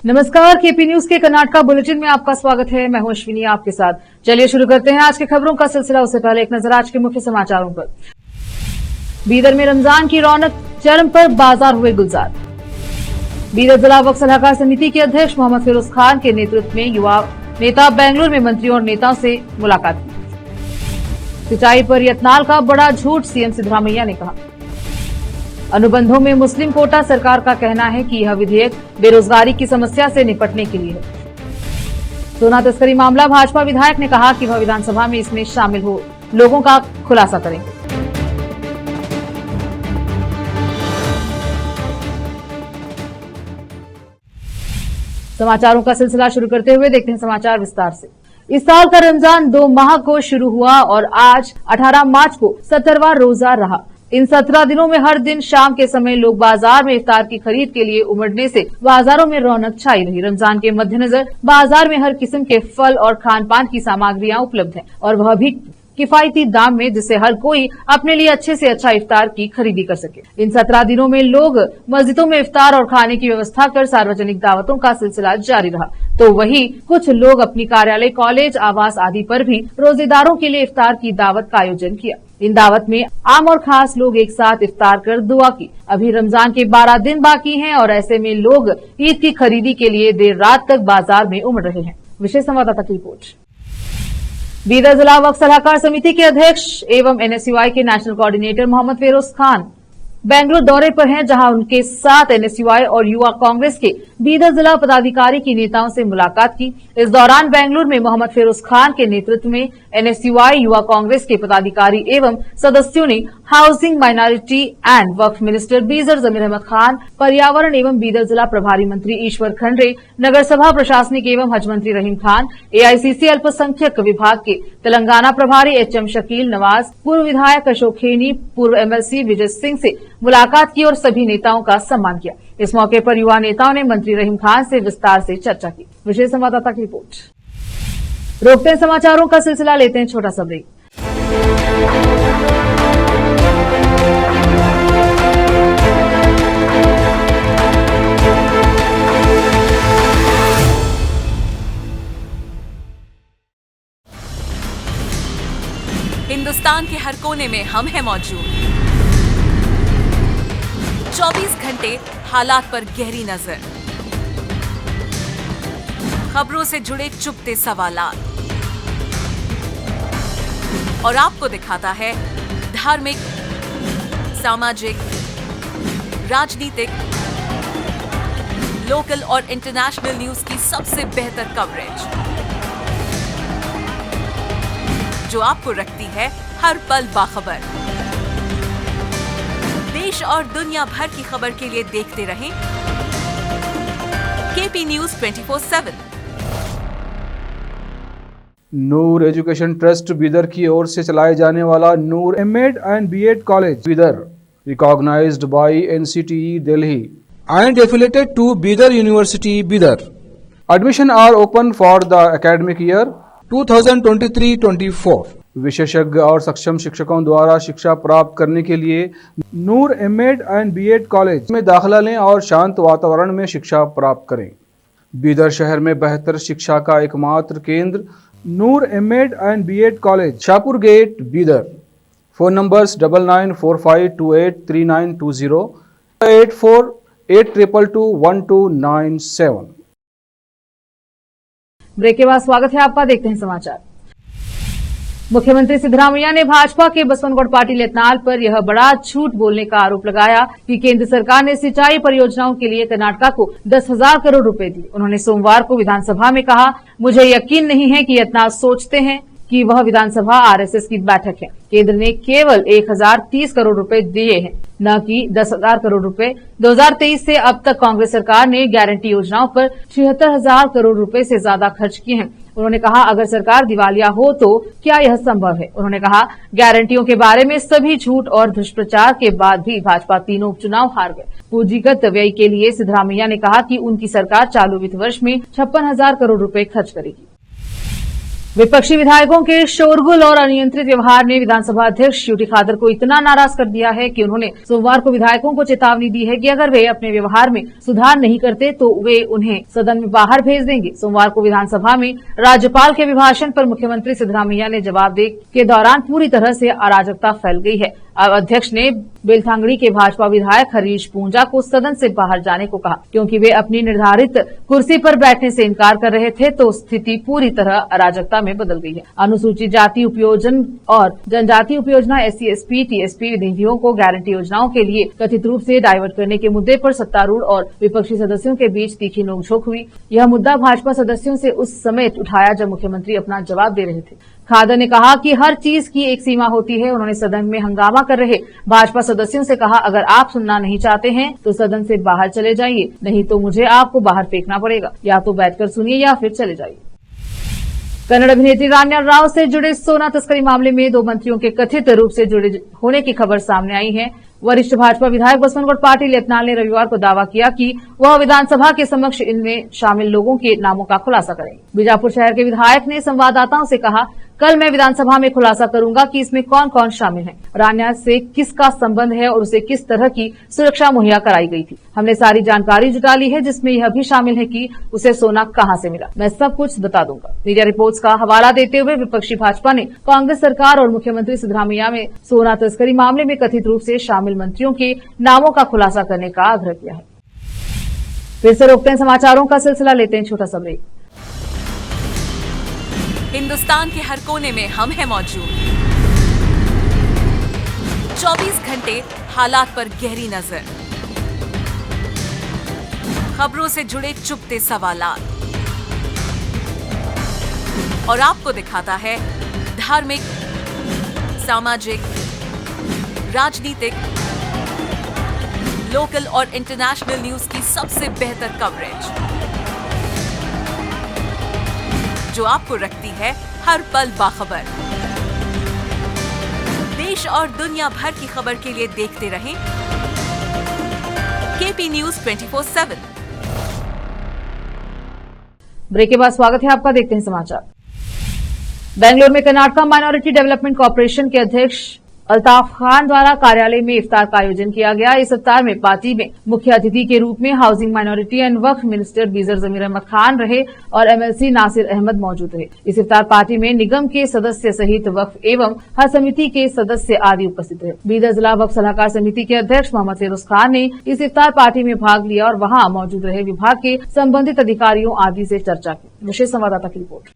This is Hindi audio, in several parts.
नमस्कार, केपी न्यूज के कर्नाटका बुलेटिन में आपका स्वागत है। मैं हूं अश्विनी आपके साथ। चलिए शुरू करते हैं आज के खबरों का सिलसिला। उससे पहले एक नजर आज के मुख्य समाचारों पर। बीदर में रमजान की रौनक चरम पर, बाजार हुए गुलजार। बीदर जिला वक्फ सलाहकार समिति के अध्यक्ष मोहम्मद फिरोज खान के नेतृत्व में युवा नेता बेंगलुरु में मंत्रियों और नेताओं से मुलाकात की। सिंचाई पर यत्नाल का बड़ा झूठ, सीएम सिद्धरामैया ने कहा। अनुबंधों में मुस्लिम कोटा, सरकार का कहना है कि यह विधेयक बेरोजगारी की समस्या से निपटने के लिए है। सोना तस्करी मामला, भाजपा विधायक ने कहा कि वह विधानसभा में इसमें शामिल हो लोगों का खुलासा करेंगे। समाचारों का सिलसिला शुरू करते हुए देखते हैं समाचार विस्तार से। इस साल का रमजान 2 माह को शुरू हुआ और आज 18 मार्च को 17वां रोजा रहा। इन 17 दिनों में हर दिन शाम के समय लोग बाजार में इफ्तार की खरीद के लिए उमड़ने से बाजारों में रौनक छाई रही। रमजान के मद्देनजर बाजार में हर किस्म के फल और खान पान की सामग्रियां उपलब्ध हैं और वह भी किफायती दाम में, जिससे हर कोई अपने लिए अच्छे से अच्छा इफ्तार की खरीदी कर सके। इन 17 दिनों में लोग मस्जिदों में इफ्तार और खाने की व्यवस्था कर सार्वजनिक दावतों का सिलसिला जारी रहा, तो वहीं कुछ लोग अपनी कार्यालय, कॉलेज, आवास आदि पर भी रोजेदारों के लिए इफ्तार की दावत का आयोजन किया। इन दावत में आम और खास लोग एक साथ इफ्तार कर दुआ की। अभी रमजान के 12 दिन बाकी हैं और ऐसे में लोग ईद की खरीदी के लिए देर रात तक बाजार में उमड़ रहे हैं। विशेष संवाददाता की रिपोर्ट। बीदर जिला वक्फ सलाहकार समिति के अध्यक्ष एवं एनएसयूआई के नेशनल कोऑर्डिनेटर मोहम्मद फिरोज खान बेंगलुरु दौरे पर हैं, जहां उनके साथ एनएसयूआई और युवा कांग्रेस के बीदर जिला पदाधिकारी की नेताओं से मुलाकात की। इस दौरान बेंगलुरु में मोहम्मद फिरोज खान के नेतृत्व में एनएसयूआई, युवा कांग्रेस के पदाधिकारी एवं सदस्यों ने हाउसिंग, माइनॉरिटी एंड वक्फ मिनिस्टर बीदर जमीर अहमद खान, पर्यावरण एवं बीदर जिला प्रभारी मंत्री ईश्वर खंडरे, नगर सभा प्रशासनिक एवं हज मंत्री रहीम खान, एआईसीसी अल्पसंख्यक विभाग के तेलंगाना प्रभारी एचएम शकील नवाज, पूर्व विधायक अशोक खेनी, पूर्व एमएलसी विजय सिंह से मुलाकात की और सभी नेताओं का सम्मान किया। इस मौके पर युवा नेताओं ने मंत्री रहीम खान से विस्तार से चर्चा की। विशेष संवाददाता की रिपोर्ट। रोकते हैं समाचारों का सिलसिला, लेते हैं छोटा सा ब्रेक। हिंदुस्तान के हर कोने में हम हैं मौजूद। 24 घंटे हालात पर गहरी नजर, खबरों से जुड़े चुपते सवालात और आपको दिखाता है धार्मिक, सामाजिक, राजनीतिक, लोकल और इंटरनेशनल न्यूज की सबसे बेहतर कवरेज, जो आपको रखती है हर पल बाखबर। देश और दुनिया भर की खबर के लिए देखते रहें KP news 24/7। Noor education trust Bidar की ओर से चलाए जाने वाला Noor MEd and BEd college Bidar, recognised by NCTE Delhi and affiliated to Bidar University, Bidar. Admission are open for the academic year 2023-24. विशेषज्ञ और सक्षम शिक्षकों द्वारा शिक्षा प्राप्त करने के लिए नूर एमएड एंड बीएड कॉलेज में दाखिला लें और शांत वातावरण में शिक्षा प्राप्त करें। बीदर शहर में बेहतर शिक्षा का एकमात्र केंद्र Noor MEd and BEd college, Shahpur gate, Bidar. Phone numbers 9945283920, 8482221297। Break के बाद स्वागत है आपका, देखते हैं समाचार। मुख्यमंत्री सिद्धरामैया ने भाजपा के बसवनगौड़ पाटिल यत्नाल पर यह बड़ा झूठ बोलने का आरोप लगाया कि केंद्र सरकार ने सिंचाई परियोजनाओं के लिए कर्नाटका को 10,000 करोड़ रुपए दिए। उन्होंने सोमवार को विधानसभा में कहा, मुझे यकीन नहीं है कि यत्नाल सोचते हैं कि वह विधानसभा आरएसएस की बैठक है। केंद्र ने केवल 1,030 करोड़ रुपए दिए हैं, न कि 10,000 करोड़ रुपए। 2023 से अब तक कांग्रेस सरकार ने गारंटी योजनाओं पर 76,000 करोड़ रुपए से ज्यादा खर्च किए हैं। उन्होंने कहा, अगर सरकार दिवालिया हो तो क्या यह संभव है? उन्होंने कहा, गारंटियों के बारे में सभी झूठ और दुष्प्रचार के बाद भी भाजपा तीनों उपचुनाव हार गए। पूंजीगत व्यय के लिए सिद्धरामैया ने कहा कि उनकी सरकार चालू वित्त वर्ष में 56,000 करोड़ रुपए खर्च करेगी। विपक्षी विधायकों के शोरगुल और अनियंत्रित व्यवहार ने विधानसभा अध्यक्ष यूटी खादर को इतना नाराज कर दिया है कि उन्होंने सोमवार को विधायकों को चेतावनी दी है कि अगर वे अपने व्यवहार में सुधार नहीं करते तो वे उन्हें सदन में बाहर भेज देंगे। सोमवार को विधानसभा में राज्यपाल के अभिभाषण पर मुख्यमंत्री सिद्धरामैया ने जवाब देने के दौरान पूरी तरह से अराजकता फैल गई है। अब अध्यक्ष ने बेलथांगड़ी के भाजपा विधायक हरीश पूंजा को सदन से बाहर जाने को कहा क्योंकि वे अपनी निर्धारित कुर्सी पर बैठने से इनकार कर रहे थे, तो स्थिति पूरी तरह अराजकता में बदल गई है। अनुसूचित जाति उपयोजन और जनजाति उपयोजना SC ST TSP विधियों को गारंटी योजनाओं के लिए कथित रूप से डाइवर्ट करने के मुद्दे पर सत्तारूढ़ और विपक्षी सदस्यों के बीच तीखी नोकझोंक हुई। यह मुद्दा भाजपा सदस्यों से उस समय उठाया जब मुख्यमंत्री अपना जवाब दे रहे थे। खादर ने कहा कि हर चीज की एक सीमा होती है। उन्होंने सदन में हंगामा कर रहे भाजपा सदस्यों से कहा, अगर आप सुनना नहीं चाहते हैं तो सदन से बाहर चले जाइए, नहीं तो मुझे आपको बाहर फेंकना पड़ेगा। या तो बैठकर सुनिए या फिर चले जाइए। कन्नड़ अभिनेत्री रान्या राव से जुड़े सोना तस्करी मामले में 2 मंत्रियों के कथित रूप से जुड़े होने की खबर सामने आई है। वरिष्ठ भाजपा विधायक बसवनगौड़ पाटिल यत्नाल ने रविवार को दावा किया कि वह विधानसभा के समक्ष इनमें शामिल लोगों के नामों का खुलासा करेंगे। बीजापुर शहर के विधायक ने संवाददाताओं से कहा, कल मैं विधानसभा में खुलासा करूंगा कि इसमें कौन कौन शामिल है, रान्या से किसका संबंध है और उसे किस तरह की सुरक्षा मुहैया कराई गई थी। हमने सारी जानकारी जुटा ली है जिसमें यह भी शामिल है कि उसे सोना कहां से मिला। मैं सब कुछ बता दूंगा। मीडिया रिपोर्ट्स का हवाला देते हुए विपक्षी भाजपा ने कांग्रेस सरकार और मुख्यमंत्री सिद्धरामैया में सोना तस्करी मामले में कथित रूप से शामिल मंत्रियों के नामों का खुलासा करने का आग्रह किया है। फिर से रोकते हैं समाचारों का सिलसिला, लेते हैं छोटा सा ब्रेक। हिंदुस्तान के हर कोने में हम हैं मौजूद। 24 घंटे हालात पर गहरी नजर, खबरों से जुड़े चुपते सवालात और आपको दिखाता है धार्मिक, सामाजिक, राजनीतिक, लोकल और इंटरनेशनल न्यूज की सबसे बेहतर कवरेज जो आपको रखती है हर पल बाखबर। देश और दुनिया भर की खबर के लिए देखते रहें KP News 24/7। ब्रेक के बाद स्वागत है आपका, देखते हैं समाचार। बेंगलुरु में कर्नाटका माइनॉरिटी डेवलपमेंट कॉर्पोरेशन के अध्यक्ष अल्ताफ खान द्वारा कार्यालय में इफ्तार का आयोजन किया गया। इस इफ्तार में पार्टी में मुख्य अतिथि के रूप में हाउसिंग, माइनॉरिटी एंड वक्फ मिनिस्टर बीजर जमीर अहमद खान रहे और MLC नासिर अहमद मौजूद रहे। इस इफ्तार पार्टी में निगम के सदस्य सहित वक्फ एवं हज समिति के सदस्य आदि उपस्थित रहे। बीदर जिला वक्फ सलाहकार समिति के अध्यक्ष मोहम्मद फिरोज खान ने इस इफ्तार पार्टी में भाग लिया और वहां मौजूद रहे विभाग के संबंधित अधिकारियों आदि से चर्चा की। विशेष संवाददाता की रिपोर्ट।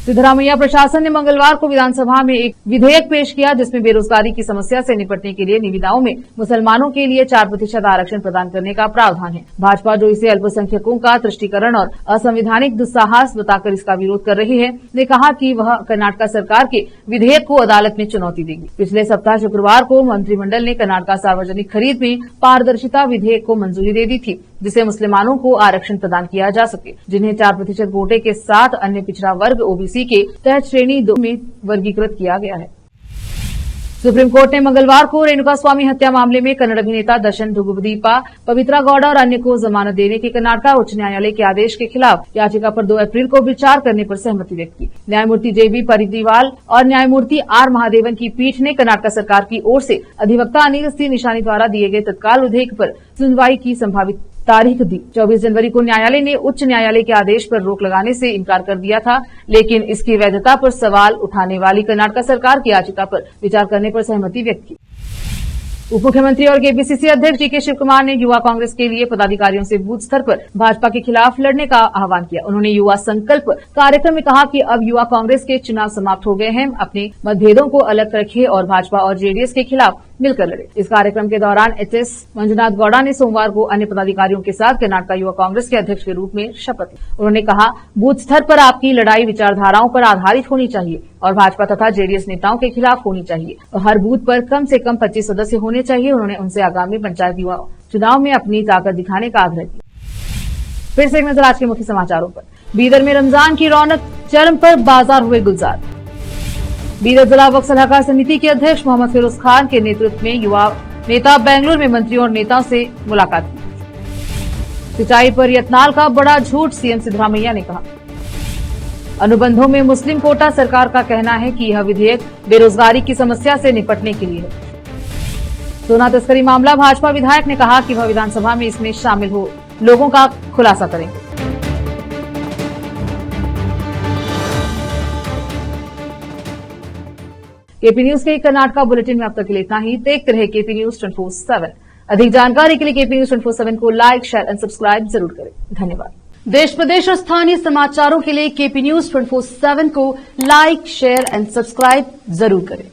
सिद्धरामैया प्रशासन ने मंगलवार को विधानसभा में एक विधेयक पेश किया जिसमें बेरोजगारी की समस्या से निपटने के लिए निविदाओं में मुसलमानों के लिए 4% आरक्षण प्रदान करने का प्रावधान है। भाजपा, जो इसे अल्पसंख्यकों का तुष्टीकरण और असंवैधानिक दुस्साहस बताकर इसका विरोध कर रही है, ने कहा कि वह कर्नाटक सरकार के विधेयक को अदालत में चुनौती देगी। पिछले सप्ताह शुक्रवार को मंत्रिमंडल ने कर्नाटक सार्वजनिक खरीद में पारदर्शिता विधेयक को मंजूरी दे दी थी, जिसे मुसलमानों को आरक्षण प्रदान किया जा सके, जिन्हें 4% कोटे के साथ अन्य पिछड़ा वर्ग OBC के तहत श्रेणी 2 में वर्गीकृत किया गया है। सुप्रीम कोर्ट ने मंगलवार को रेणुका स्वामी हत्या मामले में कन्नड़ अभिनेता दर्शन धुगुदीपा, पवित्रा गौड़ा और अन्य को जमानत देने के कर्नाटक उच्च न्यायालय के आदेश के खिलाफ याचिका पर 2 अप्रैल को विचार करने पर सहमति व्यक्त की। न्यायमूर्ति JB परिदीवाल और न्यायमूर्ति R महादेवन की पीठ ने कर्नाटक सरकार की ओर से अधिवक्ता अनिल सी निशानी द्वारा दिए गए तत्काल विधेयक पर सुनवाई की संभावित तारीख दी। 24 जनवरी को न्यायालय ने उच्च न्यायालय के आदेश पर रोक लगाने से इनकार कर दिया था, लेकिन इसकी वैधता पर सवाल उठाने वाली कर्नाटक सरकार की याचिका पर विचार करने पर सहमति व्यक्त की। उप मुख्यमंत्री और KPCC अध्यक्ष DK शिवकुमार ने युवा कांग्रेस के लिए पदाधिकारियों से बूथ स्तर पर भाजपा के खिलाफ लड़ने का आह्वान किया। उन्होंने युवा संकल्प कार्यक्रम में कहा कि अब युवा कांग्रेस के चुनाव समाप्त हो गए हैं, अपने मतभेदों को अलग रखें और भाजपा और JDS के खिलाफ मिलकर लड़े। इस कार्यक्रम के दौरान HS मंजुनाथ गौड़ा ने सोमवार को अन्य पदाधिकारियों के साथ कर्नाटक युवा कांग्रेस के अध्यक्ष के रूप में शपथ ली। उन्होंने कहा, बूथ स्तर पर आपकी लड़ाई विचारधाराओं पर आधारित होनी चाहिए और भाजपा तथा JDS नेताओं के खिलाफ होनी चाहिए और हर बूथ पर कम से कम 25 सदस्य होने चाहिए। उन्होंने उनसे आगामी पंचायत युवा चुनाव में अपनी ताकत दिखाने का आग्रह किया। फिर से एक नजर आज के मुख्य समाचारों पर। बीदर में रमजान की रौनक चरम पर, बाजार हुए गुलजार। बीदर जिला वक्फ सलाहकार समिति के अध्यक्ष मोहम्मद फिरोज खान के नेतृत्व में युवा नेता बेंगलुरु में मंत्रियों और नेताओं से मुलाकात की। सिंचाई पर यत्नाल का बड़ा झूठ, CM सिद्धरामैया ने कहा। अनुबंधों में मुस्लिम कोटा सरकार का कहना है कि यह विधेयक बेरोजगारी की समस्या से निपटने के लिए है। सोना तस्करी मामला भाजपा विधायक ने कहा कि वह विधानसभा में इसमें शामिल हो लोगों का खुलासा करेंगे। केपी न्यूज के कर्नाटका बुलेटिन में अब तक के लिए इतना ही। देखते रहे केपी न्यूज 24/7। अधिक जानकारी के लिए केपी न्यूज 24/7 को लाइक, शेयर एंड सब्सक्राइब जरूर करें। धन्यवाद। देश प्रदेश और स्थानीय समाचारों के लिए केपी न्यूज 24/7 को लाइक, शेयर एंड सब्सक्राइब जरूर करें।